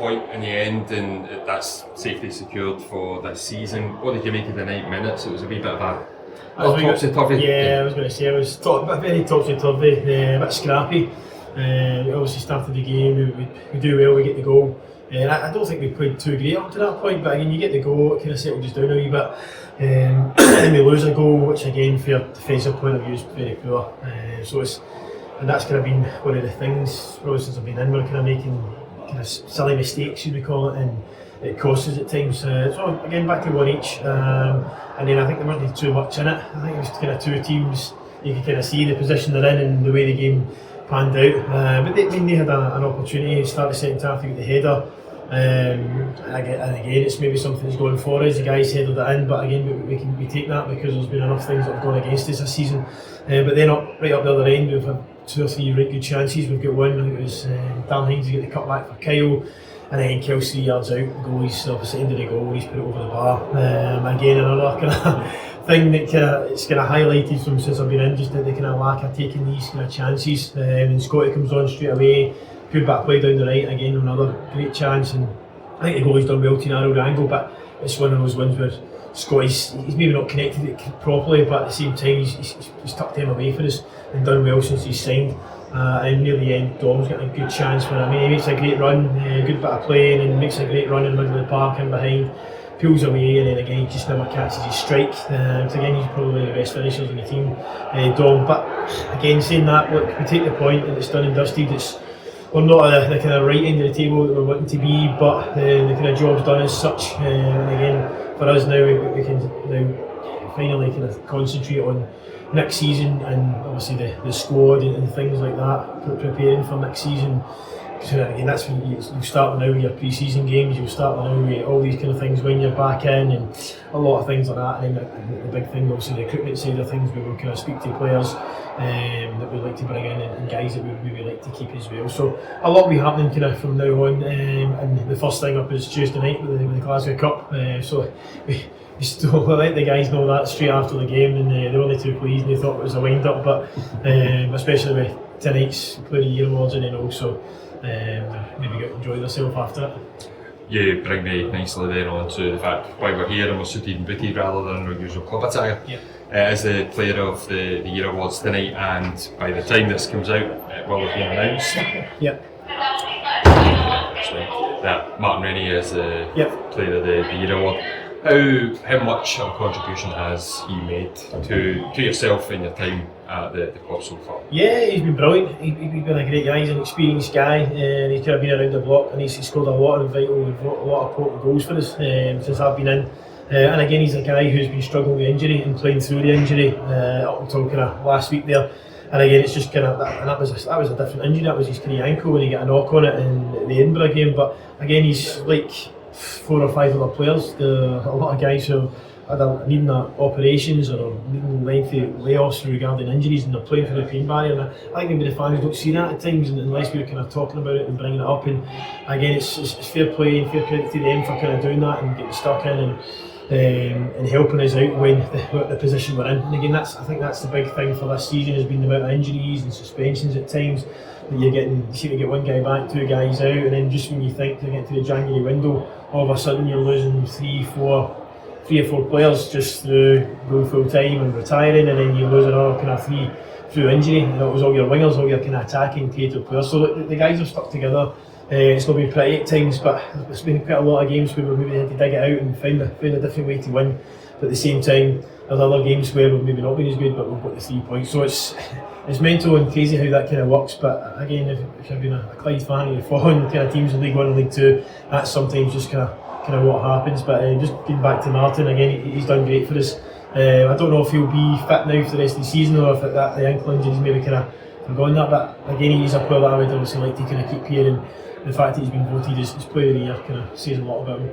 point in the end, and that's safety secured for this season. What did you make of the 90 minutes? It was a wee bit of a topsy-turvy. Yeah, I was going to say, it was very topsy-turvy, a bit scrappy. We obviously started the game, we do well, we get the goal. I don't think we played too great up to that point, but again, you get the goal, it kind of settled us down a wee bit. And then we lose a goal, which again, for a defensive point of view, is very poor. And that's kind of been one of the things, probably since I've been in, we're kind of making kind of silly mistakes, you would call it, and it costs us at times. So again, back to one each. And then I think there wasn't too much in it. I think it was kind of two teams, you could kind of see the position they're in and the way the game panned out. But they had an opportunity to start the second half to get the header. And again, it's maybe something that's going for us. The guys headed it in, but again, we take that because there's been enough things that have gone against us this season. But then right up the other end, we've had 2 or 3 right good chances. We've got one, I think it was Darren to get the cut back for Kyle, and then Kyle's 3 yards out. The goalie's opposite end of the goal, he's put it over the bar. Again, another kind of thing that it's kind of highlighted from since I've been in, just the kind of lack of taking these kind of chances. And Scotty comes on straight away. Good back play down the right, again another great chance, and I think the goalie's done well to narrow the angle, but it's one of those ones where Scotty's maybe not connected it properly, but at the same time he's tucked him away for us and done well since he's signed. And near the end, Dom's got a good chance for him. He makes a great run, good bit of play, and then makes a great run in the middle of the park and behind, pulls away, and then again he just never catches his strike. So again, he's probably one of the best finishers in the team, Dom. But again, saying that, look, we take the point and it's done and dusted. We're not at the kind of right end of the table that we're wanting to be, but the kind of job's done as such. And again, for us now, we can now finally kind of concentrate on next season, and obviously the squad and things like that, preparing for next season. So again, that's when you start now with your pre-season games, you'll start now with all these kind of things when you're back in, and a lot of things like that. And then the big thing, obviously the recruitment side of things, we will kind of speak to players that we'd like to bring in, and guys that we would like to keep as well. So a lot will be happening kind of from now on, and the first thing up is Tuesday night with the Glasgow Cup. So we still let the guys know that straight after the game, and they were only too pleased, and they thought it was a wind up, but especially with tonight's Player of the Year awards, and then also maybe get to enjoy themselves after it. You bring me nicely then on to the fact why we're here and we're suited and booted rather than our usual club attire. Yeah. As the Player of the Year awards tonight, and by the time this comes out, it will have been announced. Yeah. That Martin Rennie is the Player of the Year award. How much of a contribution has he made to yourself in your time at the club so far? Yeah, he's been brilliant. He's been a great guy. He's an experienced guy, and he's kind of been around the block, and he's scored a lot of vital, a lot of important goals for us since I've been in. And again, he's a guy who's been struggling with injury and playing through the injury up until kind of last week there. And again, it's just kind of that was a different injury. That was his knee ankle when he got a knock on it in the Edinburgh game. But again, he's like 4 or 5 other players. There are a lot of guys who are needing operations or needing lengthy layoffs regarding injuries, and they're playing for the pain barrier. And I think maybe the fans don't see that at times, unless we're kind of talking about it and bringing it up. And again, it's fair play and fair credit to them for kind of doing that and getting stuck in and helping us out when the position we're in. And again, I think that's the big thing for this season, has been the amount of injuries and suspensions at times. You seem to get one guy back, 2 guys out, and then just when you think to get to the January window, all of a sudden you're losing 3 or 4 players just through going full time and retiring, and then you lose another kind of 3 through injury. And it was all your wingers, all your kind of attacking creative players. So the guys have stuck together. It's not been pretty at times, but it's been quite a lot of games where we maybe had to dig it out and find a different way to win. But at the same time, there's other games where we've maybe not been as good, but we've got the 3 points. So it's mental and crazy how that kind of works. But again, if you've been a Clyde fan and you're following kind of teams in League 1 and League 2, that's sometimes just kind of what happens. But just getting back to Martin again, he's done great for us. I don't know if he'll be fit now for the rest of the season, or if the ankle injuries maybe kind of forgotten that. But again, he's a player that I would obviously like to kind of keep here, and the fact that he's been voted as Player of the Year kind of says a lot about him.